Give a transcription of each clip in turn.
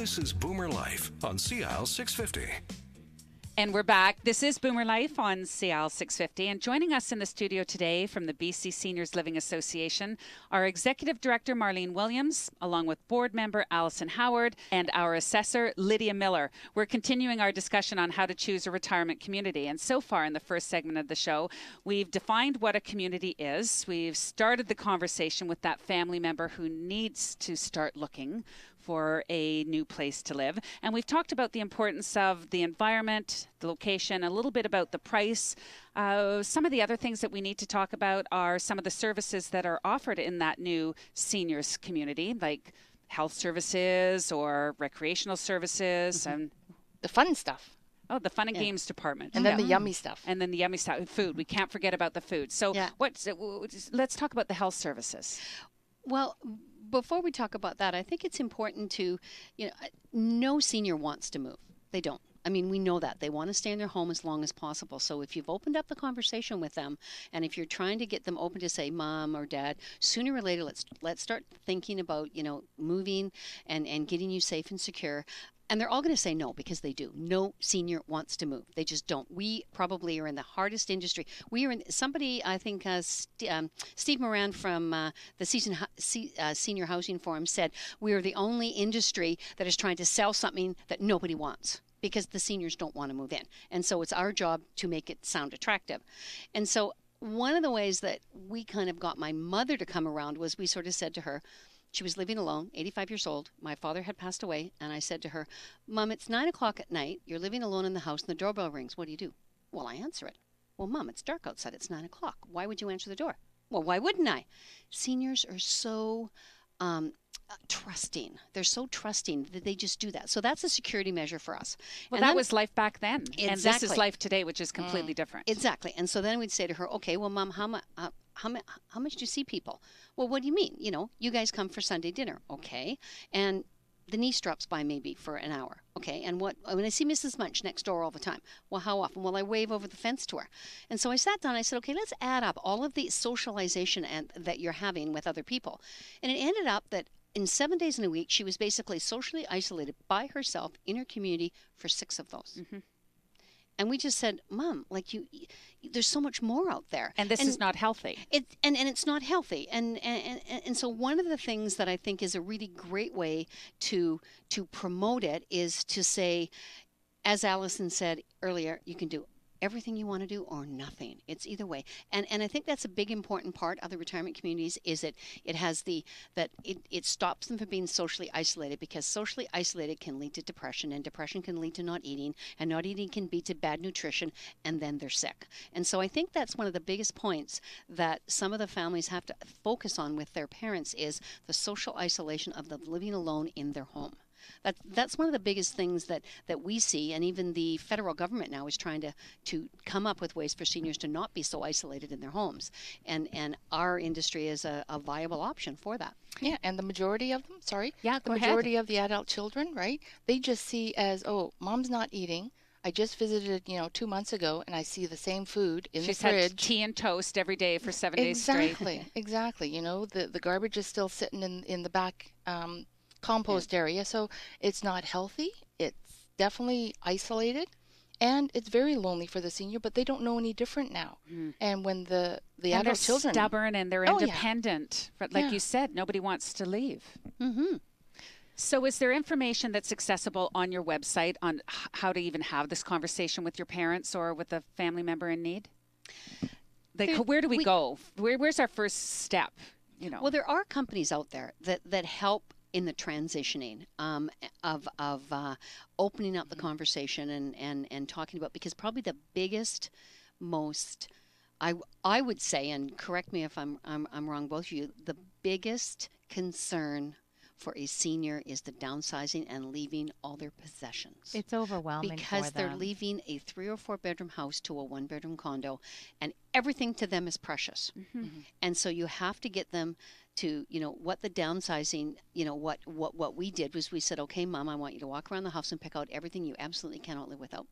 This is Boomer Life on CL 650. And we're back. This is Boomer Life on CL 650. And joining us in the studio today from the BC Seniors Living Association, our Executive Director, Marlene Williams, along with Board Member Alison Howard, and our Assessor, Lydia Miller. We're continuing our discussion on how to choose a retirement community. And so far in the first segment of the show, we've defined what a community is. We've started the conversation with that family member who needs to start looking for a new place to live. And we've talked about the importance of the environment, the location, a little bit about the price. Some of the other things that we need to talk about are some of the services that are offered in that new seniors community, like health services or recreational services. And the fun stuff. Oh, the fun and games department. And then the yummy stuff. And then the yummy stuff. Food. We can't forget about the food. So let's talk about the health services. Well, before we talk about that, I think it's important to, no senior wants to move. They don't. I mean, we know that. They want to stay in their home as long as possible. So if you've opened up the conversation with them, and if you're trying to get them open to say, Mom or Dad, sooner or later, let's start thinking about, moving and getting you safe and secure. And they're all going to say no, because they do. No senior wants to move. They just don't. We probably are in the hardest industry. We are in, somebody, I think, Steve Moran from the Senior Housing Forum said, we are the only industry that is trying to sell something that nobody wants, because the seniors don't want to move in. And so it's our job to make it sound attractive. And so one of the ways that we kind of got my mother to come around was we sort of said to her, she was living alone, 85 years old. My father had passed away, and I said to her, Mom, it's 9 o'clock at night. You're living alone in the house, and the doorbell rings. What do? Well, I answer it. Well, Mom, it's dark outside. It's 9 o'clock. Why would you answer the door? Well, why wouldn't I? Seniors are so trusting. They're so trusting that they just do that. So that's a security measure for us. Well, and that was life back then. Exactly. And this is life today, which is completely different. Exactly. And so then we'd say to her, okay, well, Mom, how much do you see people? Well, what do you mean? You guys come for Sunday dinner. Okay. And the niece drops by maybe for an hour. Okay. And when I see Mrs. Munch next door all the time. Well, how often? Well, I wave over the fence to her. And so I sat down, I said, okay, let's add up all of the socialization that you're having with other people. And it ended up that in 7 days in a week, she was basically socially isolated by herself in her community for 6 of those. Mm-hmm. And we just said, Mom, there's so much more out there. And this is not healthy. And it's not healthy. And so one of the things that I think is a really great way to promote it is to say, as Alison said earlier, you can do everything you want to do or nothing. It's either way. And I think that's a big important part of the retirement communities is that it stops them from being socially isolated, because socially isolated can lead to depression, and depression can lead to not eating, and not eating can lead to bad nutrition, and then they're sick. And so I think that's one of the biggest points that some of the families have to focus on with their parents is the social isolation of the living alone in their home. That's one of the biggest things that we see, and even the federal government now is trying to come up with ways for seniors to not be so isolated in their homes, and our industry is a viable option for that. Yeah, and the majority of them, the majority of the adult children, right? They just see as, oh, Mom's not eating. I just visited, 2 months ago, and I see the same food in the fridge. She's had tea and toast every day for 7 days straight. Exactly. The garbage is still sitting in the back compost area, so it's not healthy. It's definitely isolated, and it's very lonely for the senior, but they don't know any different now. And when the adult children, they're stubborn and they're independent, but like you said, nobody wants to leave. So is there information that's accessible on your website on how to even have this conversation with your parents or with a family member in need? Where do we go? Where's our first step? Well, there are companies out there that help in the transitioning of opening up the conversation and talking about, because probably the biggest, most, I would say, and correct me if I'm wrong, both of you, the biggest concern for a senior is the downsizing and leaving all their possessions. It's overwhelming because for them. They're leaving a 3 or 4 bedroom house to a 1-bedroom condo, and everything to them is precious. And so you have to get them to, what the downsizing, what we did was we said, okay, Mom, I want you to walk around the house and pick out everything you absolutely cannot live without.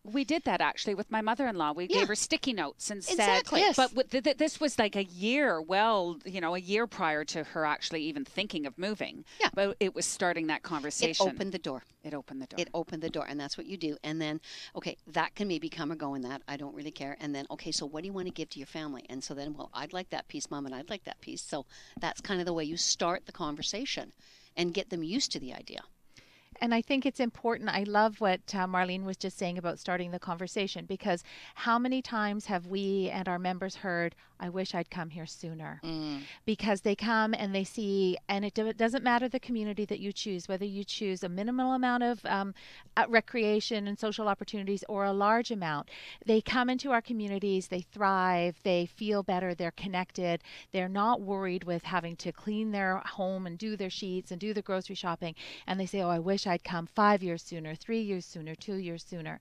We did that actually with my mother-in-law. We gave her sticky notes and said, Exactly. Yes. but this was like a year, a year prior to her actually even thinking of moving. Yeah. But it was starting that conversation. It opened the door. It opened the door. It opened the door, and that's what you do. And then, okay, that can maybe come or go in that. I don't really care. And then, okay, so what do you want to give to your family? And so then, well, I'd like that piece, Mom, and I'd like that piece. So that's kind of the way you start the conversation and get them used to the idea. And I think it's important. I love what Marlene was just saying about starting the conversation, because how many times have we and our members heard, I wish I'd come here sooner? Because they come and they see, and it doesn't matter the community that you choose, whether you choose a minimal amount of recreation and social opportunities or a large amount. They come into our communities, they thrive, they feel better, they're connected, they're not worried with having to clean their home and do their sheets and do the grocery shopping. And they say, oh, I wish I'd come 5 years sooner, 3 years sooner, 2 years sooner.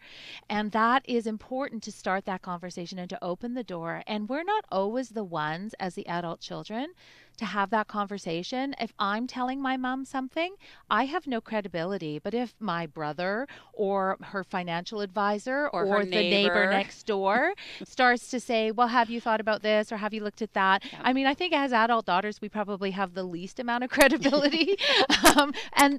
And that is important to start that conversation and to open the door. And we're not always the ones as the adult children to have that conversation. If I'm telling my mom something, I have no credibility. But if my brother or her financial advisor Or or her the neighbor next door starts to say, well, have you thought about this, or have you looked at that? Yeah. I mean, I think as adult daughters, we probably have the least amount of credibility,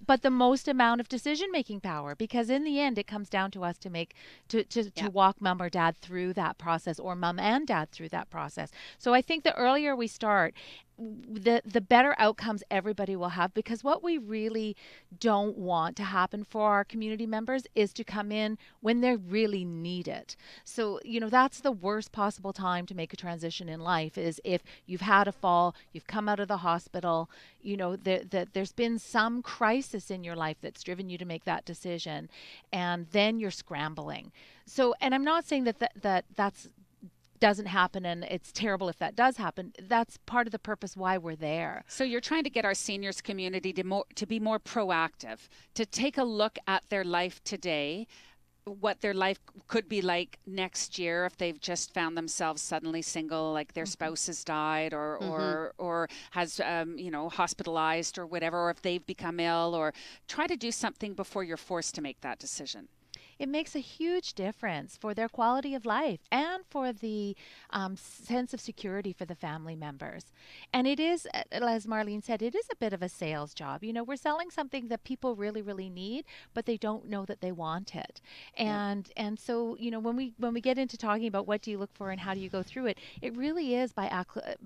but the most amount of decision-making power, because in the end, it comes down to us to walk mom or dad through that process, or mom and dad through that process. So I think the earlier we start, the better outcomes everybody will have, because what we really don't want to happen for our community members is to come in when they really need it. So, that's the worst possible time to make a transition in life, is if you've had a fall, you've come out of the hospital, there's been some crisis in your life that's driven you to make that decision, and then you're scrambling. So, and I'm not saying that's doesn't happen and it's terrible if that does happen. That's part of the purpose why we're there. So you're trying to get our seniors community to be more proactive, to take a look at their life today, what their life could be like next year if they've just found themselves suddenly single, like their spouse has died or has hospitalized or whatever, or if they've become ill, or try to do something before you're forced to make that decision. It makes a huge difference for their quality of life and for the sense of security for the family members. And it is, as Marlene said, it is a bit of a sales job. We're selling something that people really, really need, but they don't know that they want it. And so, when we get into talking about what do you look for and how do you go through it, it really is by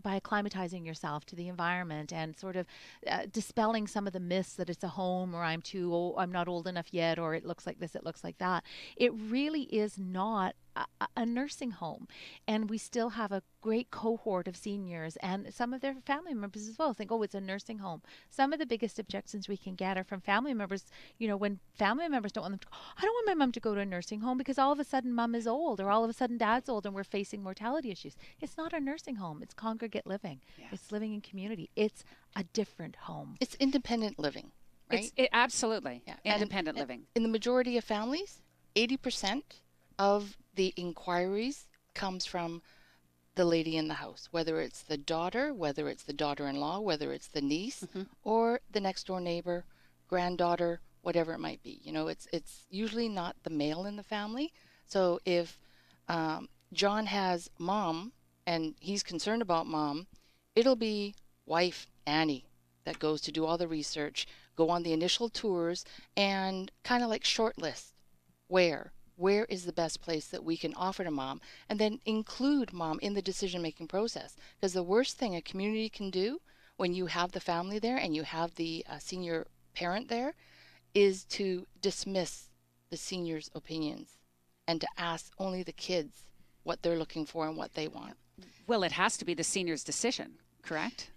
acclimatizing yourself to the environment and sort of dispelling some of the myths that it's a home, or I'm too old, I'm not old enough yet, or it looks like this, it looks like that. It really is not a nursing home, and we still have a great cohort of seniors and some of their family members as well think, oh, it's a nursing home. Some of the biggest objections we can get are from family members, when family members don't want them to go, I don't want my mom to go to a nursing home because all of a sudden mom is old, or all of a sudden dad's old and we're facing mortality issues. It's not a nursing home. It's congregate living. Yes. It's living in community. It's a different home. It's independent living, right? Absolutely. Yeah. Independent living. In the majority of families, 80% of the inquiries comes from the lady in the house, whether it's the daughter, whether it's the daughter-in-law, whether it's the niece, or the next door neighbor, granddaughter, whatever it might be. It's usually not the male in the family. So if John has mom and he's concerned about mom, it'll be wife Annie that goes to do all the research, go on the initial tours, and kind of like shortlist where is the best place that we can offer to mom, and then include mom in the decision-making process. Because the worst thing a community can do when you have the family there and you have the senior parent there is to dismiss the senior's opinions and to ask only the kids what they're looking for and what they want. Well, it has to be the senior's decision, correct?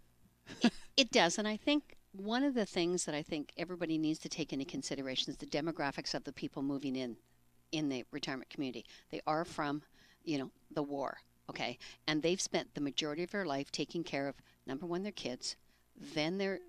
It does, and I think one of the things that I think everybody needs to take into consideration is the demographics of the people moving in the retirement community. They are from, the war, okay? And they've spent the majority of their life taking care of, number one, their kids, then their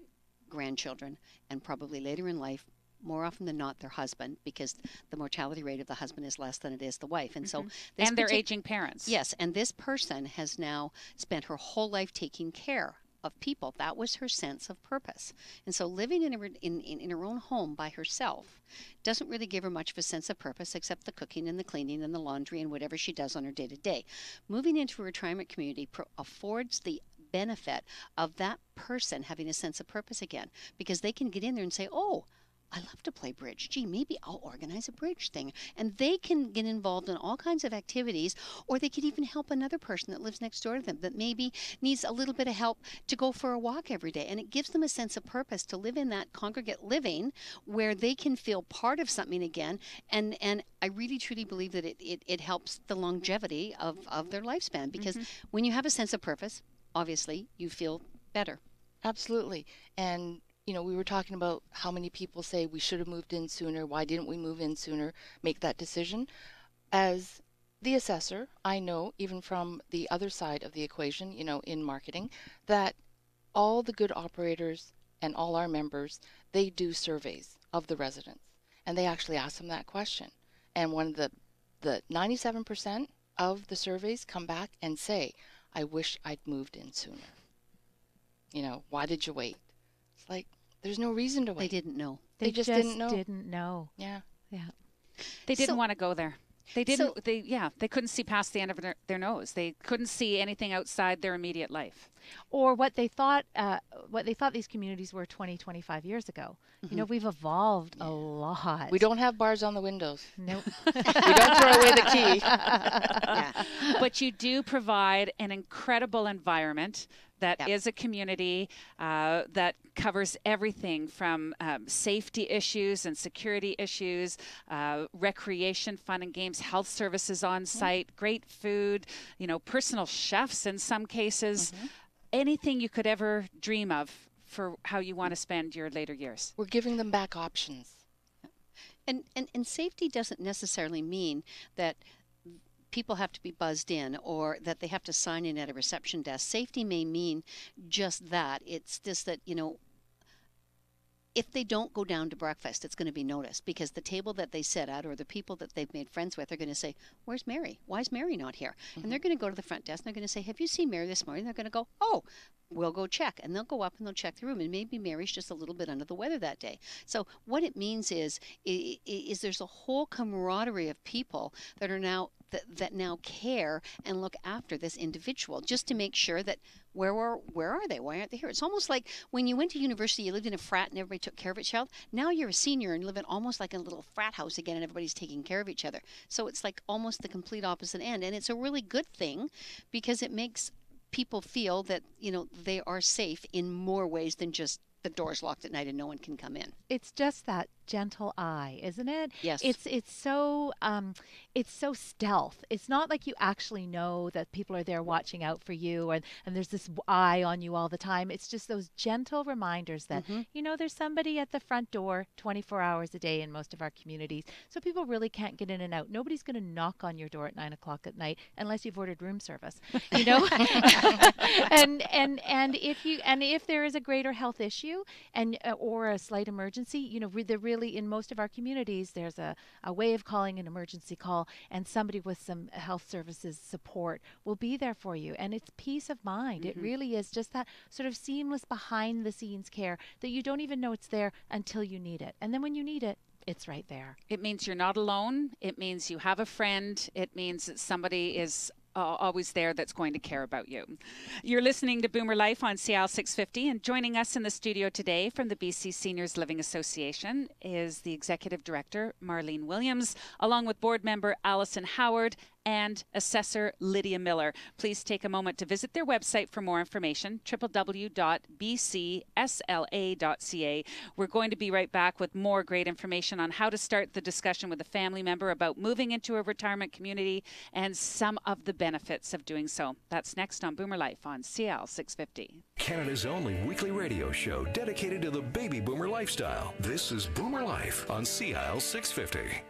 grandchildren, and probably later in life, more often than not, their husband, because the mortality rate of the husband is less than it is the wife. And so and their aging parents. Yes, and this person has now spent her whole life taking care of people. That was her sense of purpose. And so living in her own home by herself doesn't really give her much of a sense of purpose, except the cooking and the cleaning and the laundry and whatever she does on her day-to-day. Moving into a retirement community affords the benefit of that person having a sense of purpose again, because they can get in there and say, oh, I love to play bridge. Gee, maybe I'll organize a bridge thing. And they can get involved in all kinds of activities, or they could even help another person that lives next door to them that maybe needs a little bit of help to go for a walk every day. And it gives them a sense of purpose to live in that congregate living where they can feel part of something again. And I really, truly believe that it helps the longevity of their lifespan, because when you have a sense of purpose, obviously you feel better. Absolutely. And we were talking about how many people say we should have moved in sooner. Why didn't we move in sooner? Make that decision. As the assessor, I know, even from the other side of the equation, in marketing, that all the good operators and all our members, they do surveys of the residents. And they actually ask them that question. And one of the 97% of the surveys come back and say, I wish I'd moved in sooner. Why did you wait? It's like, there's no reason to wait. They didn't know. They just didn't know. Didn't know. Yeah. Yeah. They didn't want to go there. They didn't. They couldn't see past the end of their nose. They couldn't see anything outside their immediate life, or what they thought. What they thought these communities were 20, 25 years ago. We've evolved a lot. We don't have bars on the windows. Nope. We don't throw away the key. Yeah. But you do provide an incredible environment that is a community that covers everything from safety issues and security issues, recreation, fun and games, health services on site, great food, personal chefs in some cases, anything you could ever dream of for how you want to spend your later years. We're giving them back options. And safety doesn't necessarily mean that people have to be buzzed in or that they have to sign in at a reception desk. Safety may mean just that. It's just that, if they don't go down to breakfast, it's going to be noticed, because the table that they sit at or the people that they've made friends with are going to say, where's Mary? Why is Mary not here? And they're going to go to the front desk and they're going to say, have you seen Mary this morning? They're going to go, oh, we'll go check. And they'll go up and they'll check the room. And maybe Mary's just a little bit under the weather that day. So what it means is there's a whole camaraderie of people that are now that now care and look after this individual, just to make sure that where are they? Why aren't they here? It's almost like when you went to university, you lived in a frat and everybody took care of each other. Now you're a senior and live in almost like a little frat house again, and everybody's taking care of each other. So it's like almost the complete opposite end. And it's a really good thing, because it makes people feel that, they are safe in more ways than just the door's locked at night and no one can come in. It's just that gentle eye, isn't it? Yes. It's so stealth. It's not like you actually know that people are there watching out for you, and there's this eye on you all the time. It's just those gentle reminders that there's somebody at the front door 24 hours a day in most of our communities, so people really can't get in and out. Nobody's going to knock on your door at 9 o'clock at night unless you've ordered room service, and if there is a greater health issue and or a slight emergency, there really, in most of our communities, there's a way of calling an emergency call, and somebody with some health services support will be there for you. And it's peace of mind. It really is just that sort of seamless behind the scenes care that you don't even know it's there until you need it. And then when you need it, it's right there. It means you're not alone. It means you have a friend. It means that somebody is always there that's going to care about you. You're listening to Boomer Life on CL 650, and joining us in the studio today from the BC Seniors Living Association is the Executive Director, Marlene Williams, along with Board Member Alison Howard and Assessor Lydia Miller. Please take a moment to visit their website for more information, www.bcsla.ca. We're going to be right back with more great information on how to start the discussion with a family member about moving into a retirement community and some of the benefits of doing so. That's next on Boomer Life on CL 650. Canada's only weekly radio show dedicated to the baby boomer lifestyle. This is Boomer Life on CL 650.